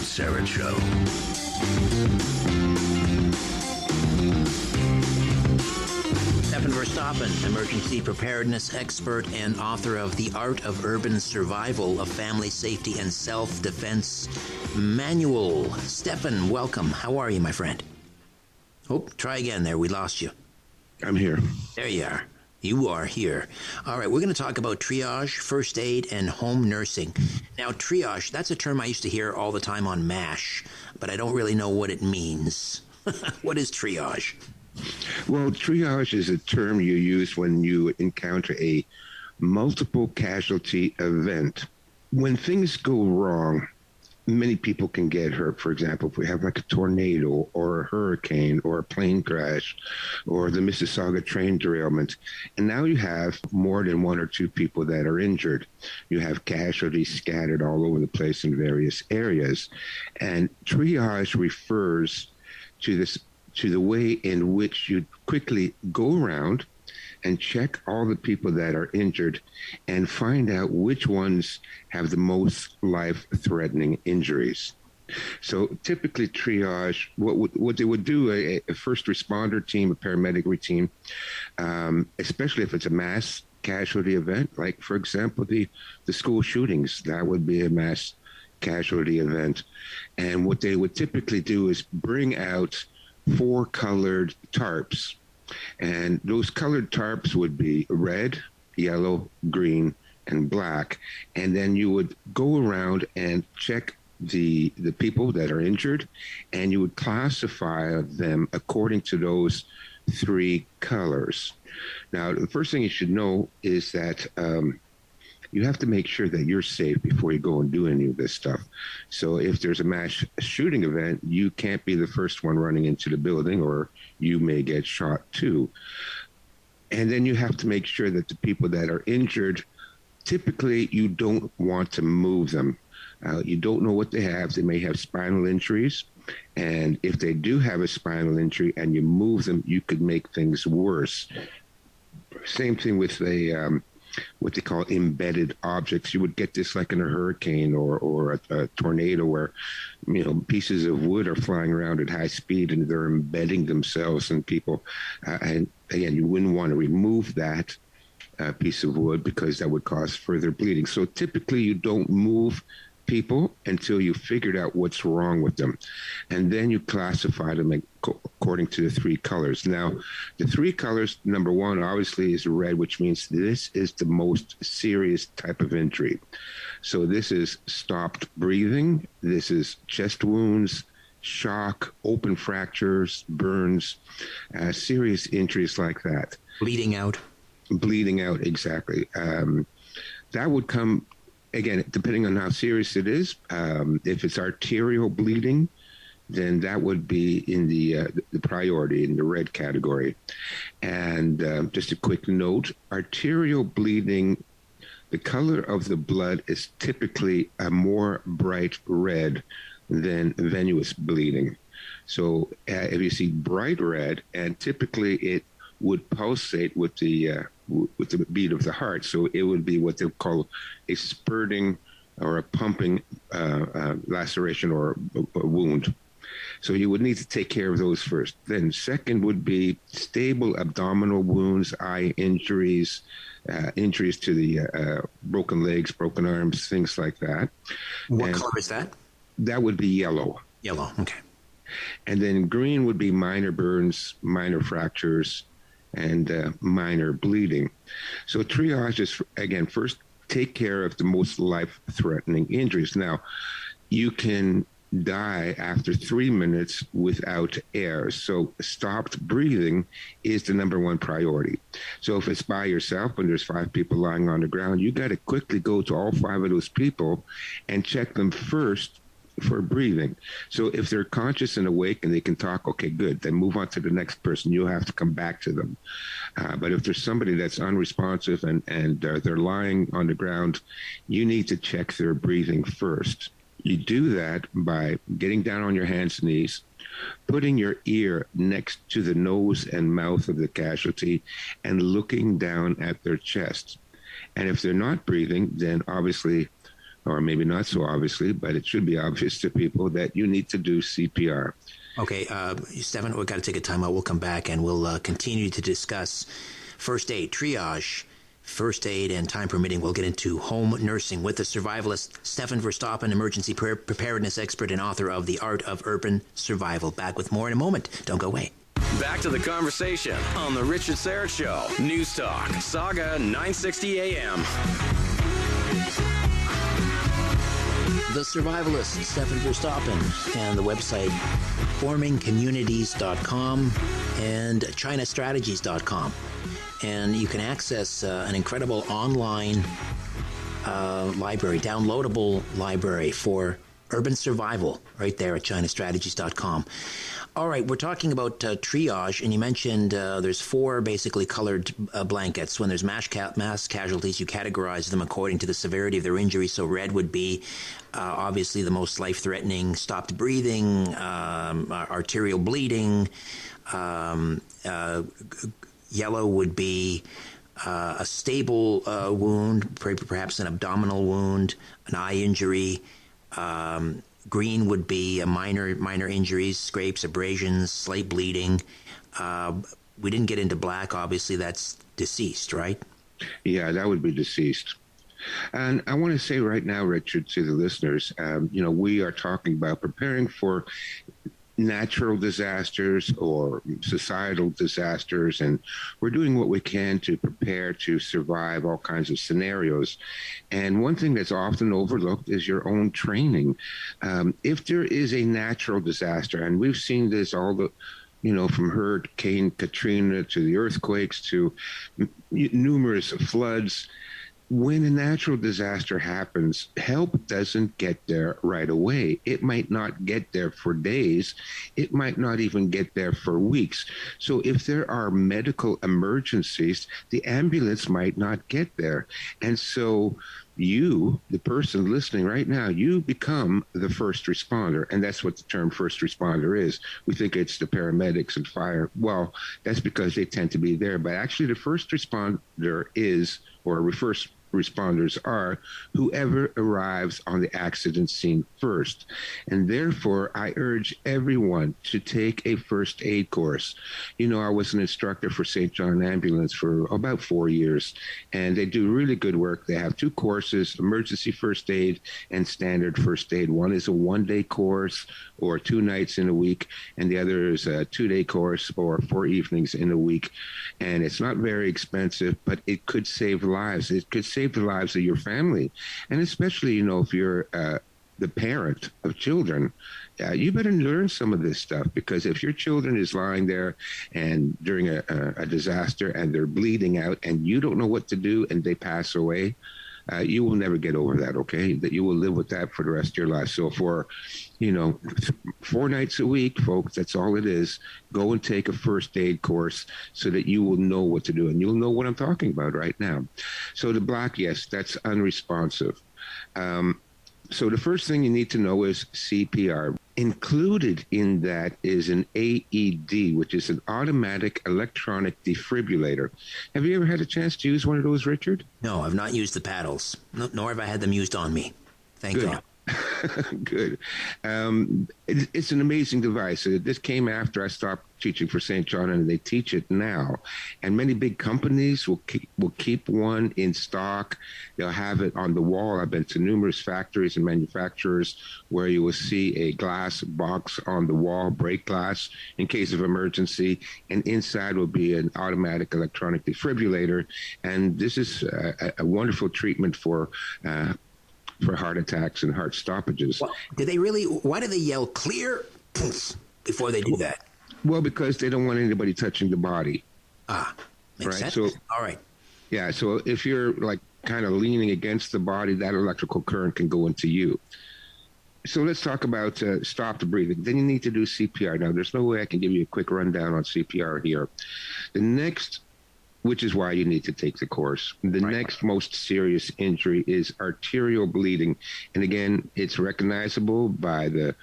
Syrett Show. Stefan, emergency preparedness expert and author of The Art of Urban Survival, a Family Safety and Self-Defense Manual. Stefan, welcome. How are you, my friend? Oh, try again there. We lost you. I'm here. There you are. You are here. All right, we're going to talk about triage, first aid, and home nursing. Now, triage, that's a term I used to hear all the time on MASH, but I don't really know what it means. What is triage? Well, triage is a term you use when you encounter a multiple casualty event. When things go wrong, many people can get hurt. For example, if we have like a tornado or a hurricane or a plane crash or the Mississauga train derailment, and now you have more than one or two people that are injured. You have casualties scattered all over the place in various areas. And triage refers to the way in which you quickly go around and check all the people that are injured and find out which ones have the most life-threatening injuries. So typically triage, what they would do, a first responder team, a paramedic team, especially if it's a mass casualty event, like, for example, the school shootings, that would be a mass casualty event. And what they would typically do is bring out 4 colored tarps. And those colored tarps would be red, yellow, green, and black. And then you would go around and check the people that are injured, and you would classify them according to those 3 colors. Now, the first thing you should know is that you have to make sure that you're safe before you go and do any of this stuff. So if there's a mass shooting event, you can't be the first one running into the building, or you may get shot too. And then you have to make sure that the people that are injured, typically you don't want to move them. You don't know what they have. They may have spinal injuries. And if they do have a spinal injury and you move them, you could make things worse. Same thing with what they call embedded objects. You would get this like in a hurricane or a tornado where, pieces of wood are flying around at high speed and they're embedding themselves in people. And again, you wouldn't want to remove that piece of wood because that would cause further bleeding. So typically you don't move people until you figured out what's wrong with them. And then you classify them according to the 3 colors. Now, the 3 colors, number 1, obviously, is red, which means this is the most serious type of injury. So this is stopped breathing. This is chest wounds, shock, open fractures, burns, serious injuries like that. Bleeding out. Bleeding out, exactly. That would come, again, depending on how serious it is. If it's arterial bleeding, then that would be in the priority, in the red category. And just a quick note, arterial bleeding, the color of the blood is typically a more bright red than venous bleeding. So if you see bright red, and typically it would pulsate with the beat of the heart. So it would be what they call a spurting or a pumping laceration or a wound. So you would need to take care of those first. Then second would be stable abdominal wounds, eye injuries, injuries to the broken legs, broken arms, things like that. What color is that? That would be yellow. Yellow, okay. And then green would be minor burns, minor fractures, and minor bleeding. So triage is, again, first take care of the most life-threatening injuries. Now, you can die after 3 minutes without air. So stopped breathing is the number 1 priority. So if it's by yourself and there's 5 people lying on the ground, you got to quickly go to all 5 of those people and check them first for breathing. So if they're conscious and awake and they can talk, okay, good, then move on to the next person. You'll have to come back to them. But if there's somebody that's unresponsive and they're lying on the ground, you need to check their breathing first. You do that by getting down on your hands and knees, putting your ear next to the nose and mouth of the casualty, and looking down at their chest. And if they're not breathing, then obviously or maybe not so obviously, but it should be obvious to people that you need to do CPR. Okay, Stefan, we've got to take a time out. We'll come back and we'll continue to discuss first aid, triage, first aid, and time permitting, we'll get into home nursing with the survivalist Stefan Verstappen, emergency preparedness expert and author of The Art of Urban Survival. Back with more in a moment. Don't go away. Back to the conversation on The Richard Syrett Show. News Talk, Saga 960 AM. The survivalist Stefan Verstappen and the website formingcommunities.com and chinastrategies.com. And you can access an incredible online library, downloadable library for urban survival right there at chinastrategies.com. All right, we're talking about triage, and you mentioned there's 4 basically colored blankets. When there's mass casualties, you categorize them according to the severity of their injury. So red would be obviously the most life-threatening, stopped breathing, arterial bleeding. Yellow would be a stable wound, perhaps an abdominal wound, an eye injury. Green would be a minor injuries, scrapes, abrasions, slight bleeding. We didn't get into black. Obviously, that's deceased, right? Yeah, that would be deceased. And I want to say right now, Richard, to the listeners, we are talking about preparing for natural disasters or societal disasters, and we're doing what we can to prepare to survive all kinds of scenarios. And one thing that's often overlooked is your own training. If there is a natural disaster, and we've seen this from Hurricane Katrina to the earthquakes to numerous floods, when a natural disaster happens, help doesn't get there right away. It might not get there for days. It might not even get there for weeks. So if there are medical emergencies, the ambulance might not get there. And so you, the person listening right now, you become the first responder. And that's what the term first responder is. We think it's the paramedics and fire. Well, that's because they tend to be there. But actually the first responder is, or first responders are, whoever arrives on the accident scene first. And therefore, I urge everyone to take a first aid course. I was an instructor for St. John Ambulance for about 4 years, and they do really good work. They have 2 courses, emergency first aid and standard first aid. One is a 1-day course or 2 nights in a week, and the other is a 2-day course or 4 evenings in a week. And it's not very expensive, but it could save lives. It could save the lives of your family. And especially, if you're the parent of children, you better learn some of this stuff, because if your children is lying there and during a disaster and they're bleeding out and you don't know what to do and they pass away, you will never get over that, okay? That you will live with that for the rest of your life. So for, 4 nights a week, folks, that's all it is. Go and take a first aid course so that you will know what to do. And you'll know what I'm talking about right now. So the black, yes, that's unresponsive. So the first thing you need to know is CPR. Included in that is an AED, which is an automatic electronic defibrillator. Have you ever had a chance to use one of those, Richard? No, I've not used the paddles, nor have I had them used on me. Thank God. Good. It's an amazing device. This came after I stopped teaching for St. John, and they teach it now. And many big companies will keep one in stock. They'll have it on the wall. I've been to numerous factories and manufacturers where you will see a glass box on the wall, break glass in case of emergency, and inside will be an automatic electronic defibrillator. And this is a wonderful treatment for heart attacks and heart stoppages. Well, why do they yell clear before they do that? Well, because they don't want anybody touching the body. Makes sense. So, all right. Yeah, so if you're like kind of leaning against the body, that electrical current can go into you. So let's talk about stopped breathing. Then you need to do CPR. Now, there's no way I can give you a quick rundown on CPR here. The next which is why you need to take the course. The next most serious injury is arterial bleeding. And again, it's recognizable by the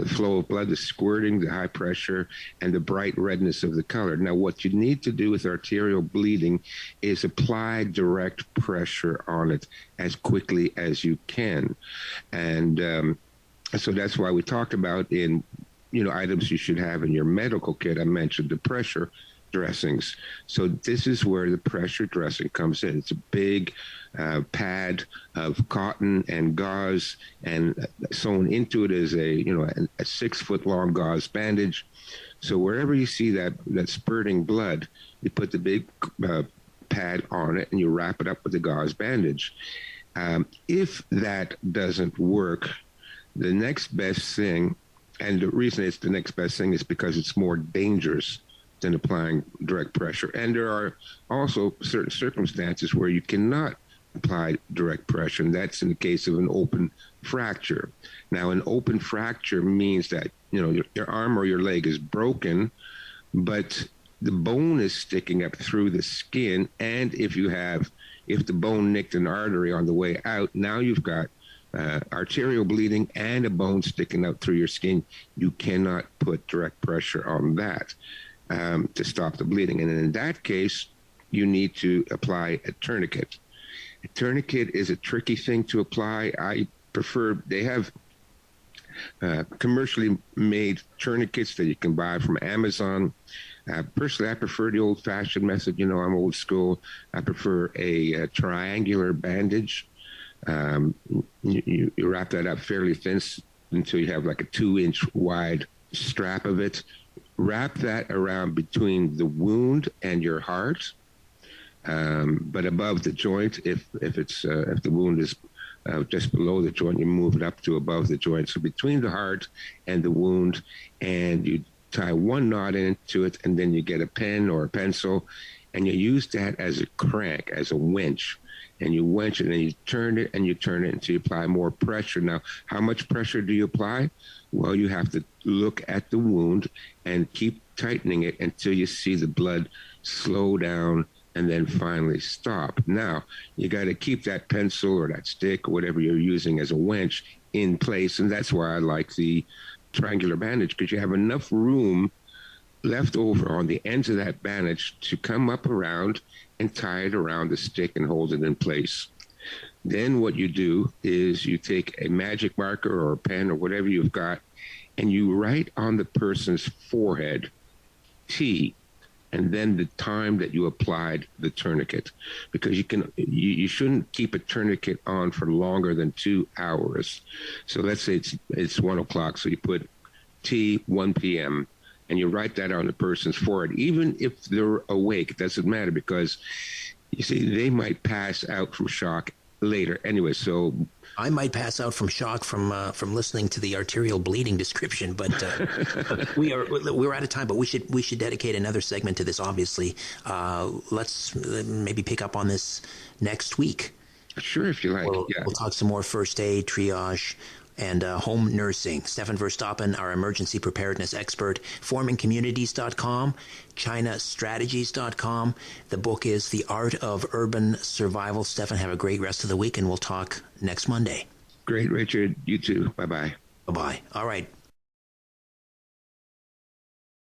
flow of blood, the squirting, the high pressure, and the bright redness of the color. Now, what you need to do with arterial bleeding is apply direct pressure on it as quickly as you can. And so that's why we talked about in, items you should have in your medical kit. I mentioned the pressure dressings. So this is where the pressure dressing comes in. It's a big pad of cotton and gauze, and sewn into it is a 6-foot long gauze bandage. So wherever you see that spurting blood, you put the big pad on it and you wrap it up with the gauze bandage. If that doesn't work, the next best thing, and the reason it's the next best thing is because it's more dangerous than applying direct pressure. And there are also certain circumstances where you cannot apply direct pressure, and that's in the case of an open fracture. Now, an open fracture means that, your arm or your leg is broken, but the bone is sticking up through the skin, and if the bone nicked an artery on the way out, now you've got arterial bleeding and a bone sticking out through your skin. You cannot put direct pressure on that to stop the bleeding. And in that case, you need to apply a tourniquet. A tourniquet is a tricky thing to apply. They have commercially made tourniquets that you can buy from Amazon. Personally, I prefer the old-fashioned method. I'm old school. I prefer a triangular bandage. You wrap that up fairly thin until you have like a 2-inch wide strap of it. Wrap that around between the wound and your heart, but above the joint. If the wound is just below the joint, you move it up to above the joint. So between the heart and the wound, and you tie one knot into it, and then you get a pen or a pencil, and you use that as a crank, as a winch. And you winch it, and you turn it until you apply more pressure. Now, how much pressure do you apply? Well, you have to look at the wound and keep tightening it until you see the blood slow down and then finally stop. Now, you got to keep that pencil or that stick or whatever you're using as a winch in place, and that's why I like the triangular bandage, because you have enough room left over on the ends of that bandage to come up around and tie it around the stick and hold it in place. Then what you do is you take a magic marker or a pen or whatever you've got, and you write on the person's forehead T, and then the time that you applied the tourniquet, because you shouldn't keep a tourniquet on for longer than 2 hours. So let's say it's 1 o'clock, so you put T 1 p.m. and you write that on the person's forehead. Even if they're awake, it doesn't matter, because you see, they might pass out from shock later. Anyway, so I might pass out from shock from listening to the arterial bleeding description, but we're out of time. But we should dedicate another segment to this. Obviously, let's maybe pick up on this next week. Sure, if you like. We'll talk some more first aid, triage, and home nursing. Stefan Verstappen, our emergency preparedness expert, formingcommunities.com, chinastrategies.com. The book is The Art of Urban Survival. Stefan, have a great rest of the week, and we'll talk next Monday. Great, Richard. You too. Bye-bye. Bye-bye. All right.